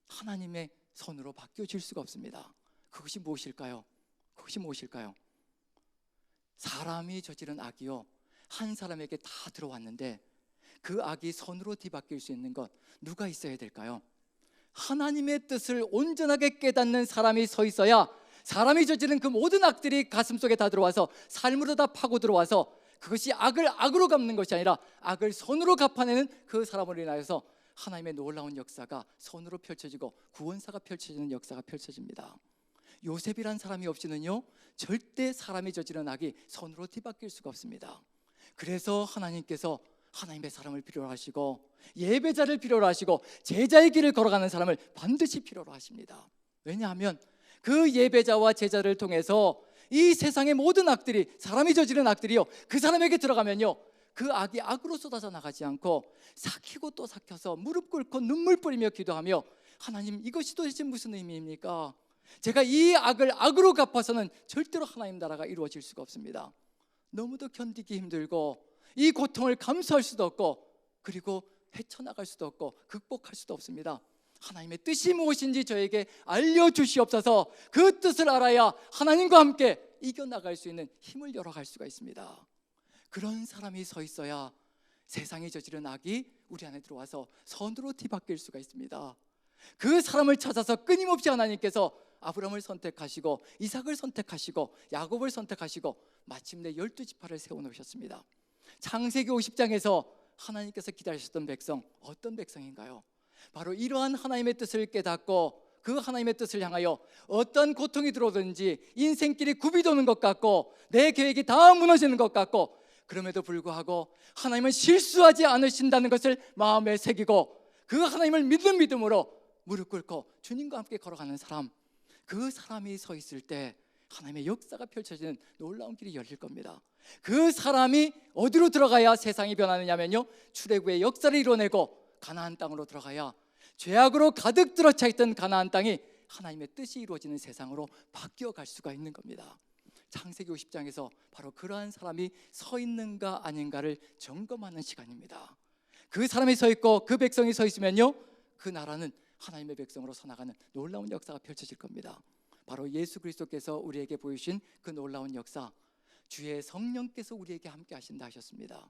Speaker 1: 하나님의 선으로 바뀌어질 수가 없습니다. 그것이 무엇일까요? 그것이 무엇일까요? 사람이 저지른 악이요, 한 사람에게 다 들어왔는데 그 악이 선으로 뒤바뀔 수 있는 것, 누가 있어야 될까요? 하나님의 뜻을 온전하게 깨닫는 사람이 서 있어야 사람이 저지른 그 모든 악들이 가슴속에 다 들어와서 삶으로 다 파고 들어와서 그것이 악을 악으로 갚는 것이 아니라 악을 선으로 갚아내는 그 사람으로 인하여서 하나님의 놀라운 역사가 선으로 펼쳐지고 구원사가 펼쳐지는 역사가 펼쳐집니다. 요셉이란 사람이 없이는요, 절대 사람이 저지른 악이 선으로 뒤바뀔 수가 없습니다. 그래서 하나님께서 하나님의 사람을 필요로 하시고 예배자를 필요로 하시고 제자의 길을 걸어가는 사람을 반드시 필요로 하십니다. 왜냐하면 그 예배자와 제자를 통해서 이 세상의 모든 악들이, 사람이 저지른 악들이요, 그 사람에게 들어가면요, 그 악이 악으로 쏟아져 나가지 않고 삭히고 또 삭혀서 무릎 꿇고 눈물 뿌리며 기도하며, 하나님, 이것이 도대체 무슨 의미입니까? 제가 이 악을 악으로 갚아서는 절대로 하나님 나라가 이루어질 수가 없습니다. 너무도 견디기 힘들고 이 고통을 감수할 수도 없고 그리고 헤쳐나갈 수도 없고 극복할 수도 없습니다. 하나님의 뜻이 무엇인지 저에게 알려주시옵소서. 그 뜻을 알아야 하나님과 함께 이겨나갈 수 있는 힘을 열어갈 수가 있습니다. 그런 사람이 서 있어야 세상이 저지른 악이 우리 안에 들어와서 선으로 뒤바뀔 수가 있습니다. 그 사람을 찾아서 끊임없이 하나님께서 아브라함을 선택하시고 이삭을 선택하시고 야곱을 선택하시고 마침내 12지파를 세워놓으셨습니다. 창세기 50장에서 하나님께서 기다리셨던 백성, 어떤 백성인가요? 바로 이러한 하나님의 뜻을 깨닫고 그 하나님의 뜻을 향하여 어떤 고통이 들어오든지 인생길이 굽이 도는 것 같고 내 계획이 다 무너지는 것 같고, 그럼에도 불구하고 하나님은 실수하지 않으신다는 것을 마음에 새기고 그 하나님을 믿는 믿음으로 무릎 꿇고 주님과 함께 걸어가는 사람, 그 사람이 서 있을 때 하나님의 역사가 펼쳐지는 놀라운 길이 열릴 겁니다. 그 사람이 어디로 들어가야 세상이 변하느냐면요, 출애굽의 역사를 이뤄내고 가나안 땅으로 들어가야 죄악으로 가득 들어차 있던 가나안 땅이 하나님의 뜻이 이루어지는 세상으로 바뀌어 갈 수가 있는 겁니다. 창세기 50장에서 바로 그러한 사람이 서 있는가 아닌가를 점검하는 시간입니다. 그 사람이 서 있고 그 백성이 서 있으면요, 그 나라는 하나님의 백성으로 서나가는 놀라운 역사가 펼쳐질 겁니다. 바로 예수 그리스도께서 우리에게 보이신 그 놀라운 역사, 주의 성령께서 우리에게 함께 하신다 하셨습니다.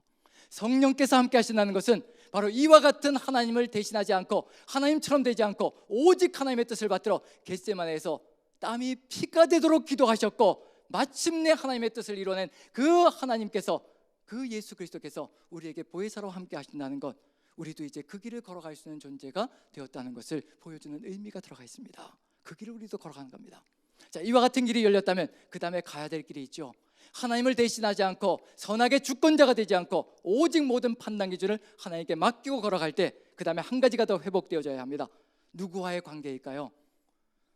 Speaker 1: 성령께서 함께 하신다는 것은 바로 이와 같은 하나님을 대신하지 않고 하나님처럼 되지 않고 오직 하나님의 뜻을 받들어 겟세마네에서 땀이 피가 되도록 기도하셨고 마침내 하나님의 뜻을 이뤄낸 그 하나님께서, 그 예수 그리스도께서 우리에게 보혜사로 함께 하신다는 것, 우리도 이제 그 길을 걸어갈 수 있는 존재가 되었다는 것을 보여주는 의미가 들어가 있습니다. 그 길을 우리도 걸어가는 겁니다. 자, 이와 같은 길이 열렸다면 그 다음에 가야 될 길이 있죠. 하나님을 대신하지 않고 선악의 주권자가 되지 않고 오직 모든 판단 기준을 하나님께 맡기고 걸어갈 때 그 다음에 한 가지가 더 회복되어져야 합니다. 누구와의 관계일까요?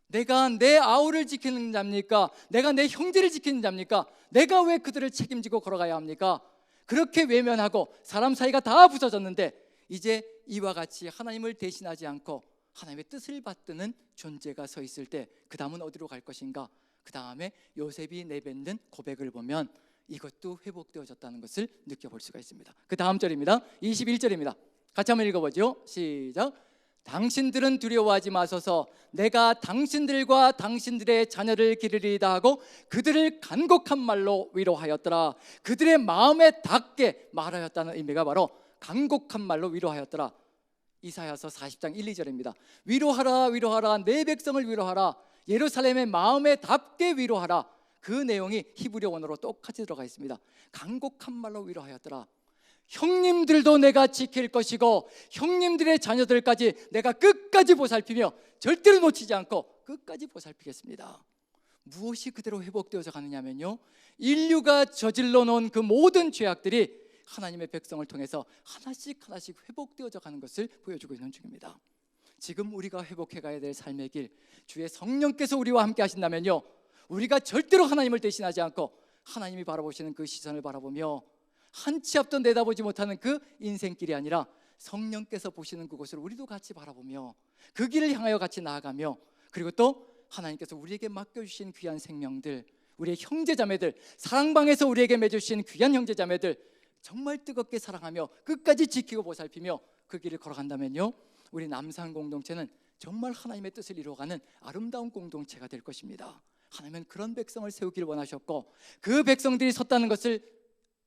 Speaker 1: 내가 내 아우를 지키는 자입니까? 내가 내 형제를 지키는 자입니까? 내가 왜 그들을 책임지고 걸어가야 합니까? 그렇게 외면하고 사람 사이가 다 부서졌는데 이제 이와 같이 하나님을 대신하지 않고 하나님의 뜻을 받드는 존재가 서 있을 때 그 다음은 어디로 갈 것인가? 그 다음에 요셉이 내뱉는 고백을 보면 이것도 회복되어졌다는 것을 느껴볼 수가 있습니다. 그 다음 절입니다. 21절입니다. 같이 한번 읽어보죠. 시작. 당신들은 두려워하지 마소서. 내가 당신들과 당신들의 자녀를 기르리이다 하고 그들을 간곡한 말로 위로하였더라. 그들의 마음에 닿게 말하였다는 의미가 바로 간곡한 말로 위로하였더라. 이사야서 40장 1, 2절입니다. 위로하라 위로하라 내 백성을 위로하라. 예루살렘의 마음에 닿게 위로하라. 그 내용이 히브리어 원어로 똑같이 들어가 있습니다. 간곡한 말로 위로하였더라. 형님들도 내가 지킬 것이고 형님들의 자녀들까지 내가 끝까지 보살피며 절대로 놓치지 않고 끝까지 보살피겠습니다. 무엇이 그대로 회복되어져 가느냐면요, 인류가 저질러 놓은 그 모든 죄악들이 하나님의 백성을 통해서 하나씩 하나씩 회복되어져 가는 것을 보여주고 있는 중입니다. 지금 우리가 회복해 가야 될 삶의 길, 주의 성령께서 우리와 함께 하신다면요, 우리가 절대로 하나님을 대신하지 않고 하나님이 바라보시는 그 시선을 바라보며 한 치 앞도 내다보지 못하는 그 인생길이 아니라 성령께서 보시는 그곳을 우리도 같이 바라보며 그 길을 향하여 같이 나아가며, 그리고 또 하나님께서 우리에게 맡겨주신 귀한 생명들, 우리의 형제자매들, 사랑방에서 우리에게 맺으신 귀한 형제자매들 정말 뜨겁게 사랑하며 끝까지 지키고 보살피며 그 길을 걸어간다면요, 우리 남산 공동체는 정말 하나님의 뜻을 이루어가는 아름다운 공동체가 될 것입니다. 하나님은 그런 백성을 세우길 원하셨고 그 백성들이 섰다는 것을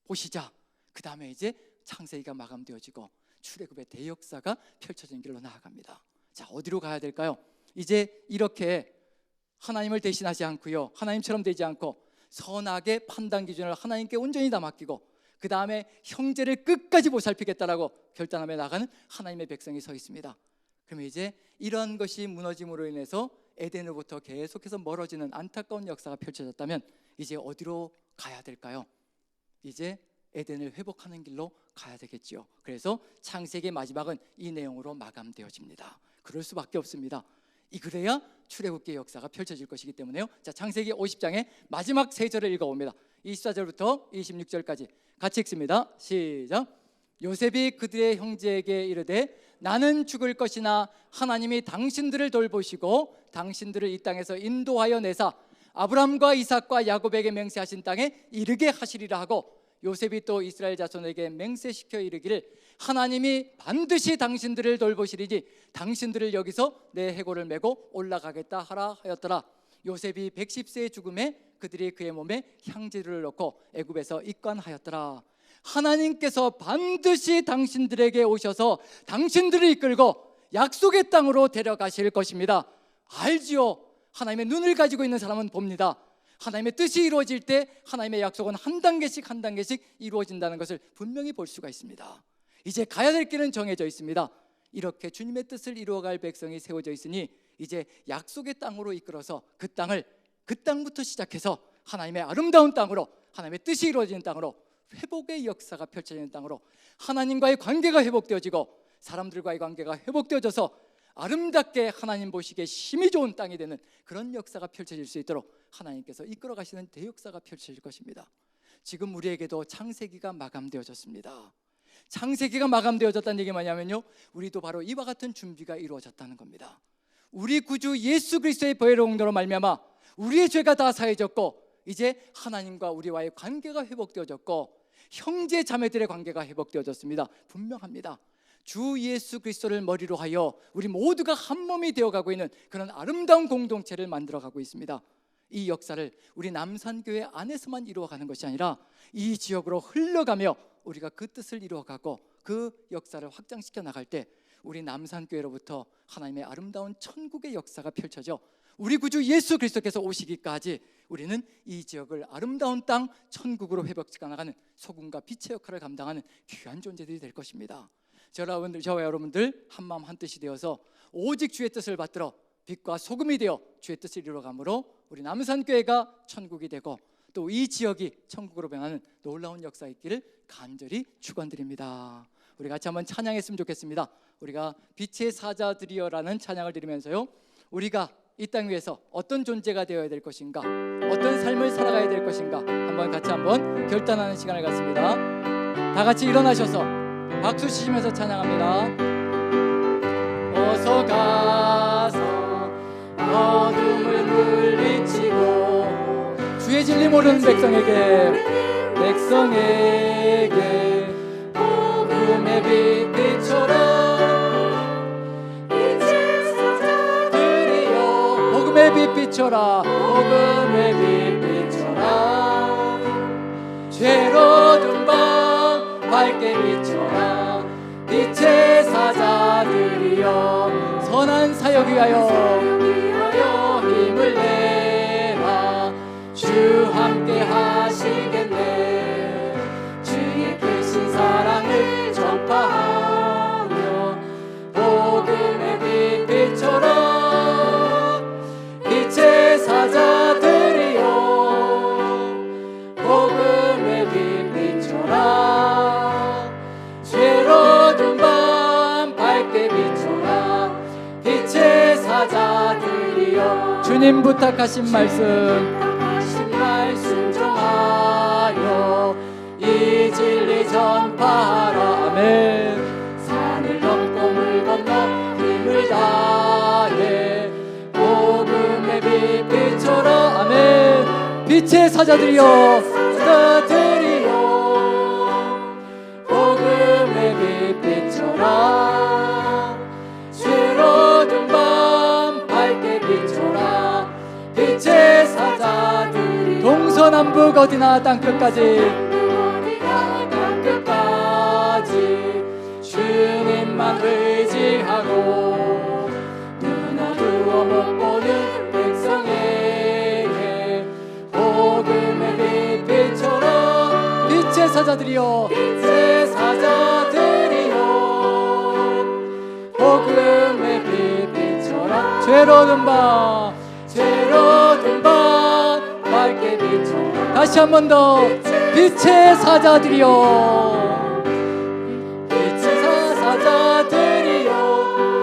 Speaker 1: 보시자 그 다음에 이제 창세기가 마감되어지고 출애굽의 대역사가 펼쳐진 길로 나아갑니다. 자, 어디로 가야 될까요? 이제 이렇게 하나님을 대신하지 않고요, 하나님처럼 되지 않고 선악의 판단 기준을 하나님께 온전히 다 맡기고 그 다음에 형제를 끝까지 보살피겠다라고 결단하며 나가는 하나님의 백성이 서 있습니다. 그러면 이제 이런 것이 무너짐으로 인해서 에덴으로부터 계속해서 멀어지는 안타까운 역사가 펼쳐졌다면 이제 어디로 가야 될까요? 이제 에덴을 회복하는 길로 가야 되겠지요. 그래서 창세기의 마지막은 이 내용으로 마감되어집니다. 그럴 수밖에 없습니다. 그래야 출애굽기의 역사가 펼쳐질 것이기 때문에요. 자, 창세기 50장의 마지막 세 절을 읽어봅니다. 24절부터 26절까지 같이 읽습니다. 시작. 요셉이 그들의 형제에게 이르되 나는 죽을 것이나 하나님이 당신들을 돌보시고 당신들을 이 땅에서 인도하여 내사 아브람과 이삭과 야곱에게 맹세하신 땅에 이르게 하시리라 하고, 요셉이 또 이스라엘 자손에게 맹세시켜 이르기를 하나님이 반드시 당신들을 돌보시리니 당신들을 여기서 내 해골을 메고 올라가겠다 하라 하였더라. 요셉이 110세의 죽음에 그들이 그의 몸에 향지를 넣고 애굽에서 입관하였더라. 하나님께서 반드시 당신들에게 오셔서 당신들을 이끌고 약속의 땅으로 데려가실 것입니다. 알지요? 하나님의 눈을 가지고 있는 사람은 봅니다. 하나님의 뜻이 이루어질 때 하나님의 약속은 한 단계씩 한 단계씩 이루어진다는 것을 분명히 볼 수가 있습니다. 이제 가야 될 길은 정해져 있습니다. 이렇게 주님의 뜻을 이루어갈 백성이 세워져 있으니 이제 약속의 땅으로 이끌어서 그 땅부터 시작해서 하나님의 아름다운 땅으로, 하나님의 뜻이 이루어지는 땅으로, 회복의 역사가 펼쳐지는 땅으로, 하나님과의 관계가 회복되어지고 사람들과의 관계가 회복되어져서 아름답게 하나님 보시기에 힘이 좋은 땅이 되는 그런 역사가 펼쳐질 수 있도록 하나님께서 이끌어 가시는 대역사가 펼쳐질 것입니다. 지금 우리에게도 창세기가 마감되어졌습니다. 창세기가 마감되어졌다는 얘기 뭐냐면요, 우리도 바로 이와 같은 준비가 이루어졌다는 겁니다. 우리 구주 예수 그리스도의 보혈의 공로로 말미암아 우리의 죄가 다 사해졌고 이제 하나님과 우리와의 관계가 회복되어졌고 형제 자매들의 관계가 회복되어졌습니다. 분명합니다. 주 예수 그리스도를 머리로 하여 우리 모두가 한 몸이 되어가고 있는 그런 아름다운 공동체를 만들어가고 있습니다. 이 역사를 우리 남산교회 안에서만 이루어가는 것이 아니라 이 지역으로 흘러가며 우리가 그 뜻을 이루어가고 그 역사를 확장시켜 나갈 때 우리 남산교회로부터 하나님의 아름다운 천국의 역사가 펼쳐져 우리 구주 예수 그리스도께서 오시기까지 우리는 이 지역을 아름다운 땅 천국으로 회복시켜 나가는 소금과 빛의 역할을 감당하는 귀한 존재들이 될 것입니다. 저와 여러분들 한마음 한뜻이 되어서 오직 주의 뜻을 받들어 빛과 소금이 되어 주의 뜻을 이루어가므로 우리 남산교회가 천국이 되고 또 이 지역이 천국으로 변하는 놀라운 역사 있기를 간절히 축원드립니다. 우리 같이 한번 찬양했으면 좋겠습니다. 우리가 빛의 사자들이여라는 찬양을 드리면서요, 우리가 이 땅 위에서 어떤 존재가 되어야 될 것인가, 어떤 삶을 살아가야 될 것인가 같이 한번 결단하는 시간을 갖습니다. 다 같이 일어나셔서 박수 치시면서 찬양합니다. 어서 가서 어둠을 물리치고 주의 진리 모르는 백성에게 복음의 빛 비춰라. 빛의 사자들이여 복음의 빛 비춰라. 복음의 빛 비춰라. 죄로 든 밤 밝게 비춰라. 빛의 사자들이여 선한 사역 위하여 힘을 내라. 주 함께 하시겠네. 주의 크신 사랑을 전파하며 복음의 빛 비춰라. 빛의 사자들이여 복음의 빛 비춰라. 죄로 든 밤 밝게 비춰라. 빛의 사자들이여 주님 부탁하신 말씀 정하여 이 진리 전파하라. 아멘. 산을 넘고 물 건너 힘을 다해 복음의 빛 비춰라. 아멘. 빛의 사자들이여 복음의 빛 비춰라. 죄로 든 밤 밝게 비춰라. 빛의 사자들이 동서남북 어디나 땅끝까지 주님만 의지하고 눈 어두워 못 보는 백성에게 복음의 빛 비춰라. 빛의 사자들이여 복음의 빛 비춰라. 죄로 든 밤 밝게 비춰라. 다시 한 번 더 빛의 사자들이여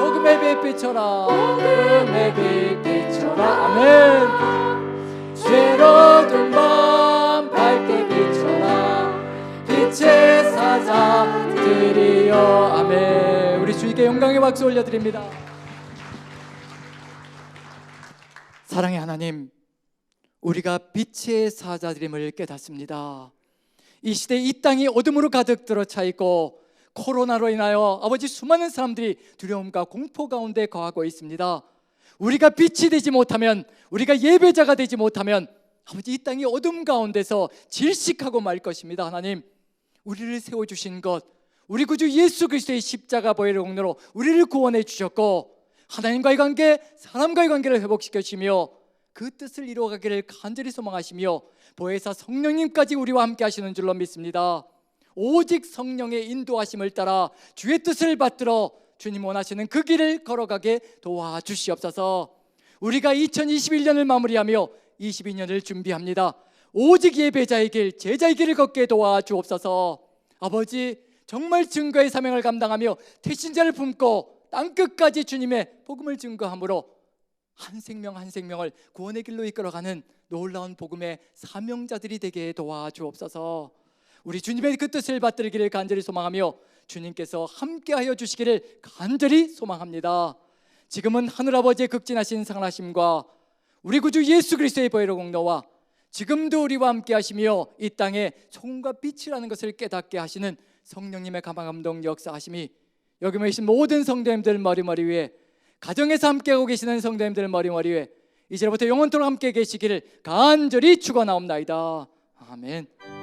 Speaker 1: 복음의 빛 비춰라. 복음의 빛 비춰라. 아멘. 죄로 든 밤 밝게 비춰라. 빛의 사자들이여. 아멘. 우리 주님께 영광의 박수 올려드립니다. 사랑의 하나님, 우리가 빛의 사자들임을 깨닫습니다. 이 시대 이 땅이 어둠으로 가득 들어차 있고 코로나로 인하여 아버지 수많은 사람들이 두려움과 공포 가운데 거하고 있습니다. 우리가 빛이 되지 못하면, 우리가 예배자가 되지 못하면 아버지 이 땅이 어둠 가운데서 질식하고 말 것입니다. 하나님, 우리를 세워주신 것, 우리 구주 예수 그리스도의 십자가 보혈의 공로로 우리를 구원해 주셨고 하나님과의 관계, 사람과의 관계를 회복시켜 주시며 그 뜻을 이루어가기를 간절히 소망하시며 보혜사 성령님까지 우리와 함께 하시는 줄로 믿습니다. 오직 성령의 인도하심을 따라 주의 뜻을 받들어 주님 원하시는 그 길을 걸어가게 도와주시옵소서. 우리가 2021년을 마무리하며 22년을 준비합니다. 오직 예배자의 길, 제자의 길을 걷게 도와주옵소서. 아버지, 정말 증거의 사명을 감당하며 태신자를 품고 땅끝까지 주님의 복음을 증거함으로 한 생명 한 생명을 구원의 길로 이끌어가는 놀라운 복음의 사명자들이 되게 도와주옵소서. 우리 주님의 그 뜻을 받들기를 간절히 소망하며 주님께서 함께하여 주시기를 간절히 소망합니다. 지금은 하늘아버지의 극진하신 사랑하심과 우리 구주 예수 그리스도의 보혈의 공로와 지금도 우리와 함께 하시며 이 땅에 소금과 빛이라는 것을 깨닫게 하시는 성령님의 감화감동 역사하심이 여기 모이신 모든 성도님들 머리머리 위에, 가정에서 함께하고 계시는 성도님들 머리머리 위에 이제부터 영원토록 함께 계시기를 간절히 축원하옵나이다. 아멘.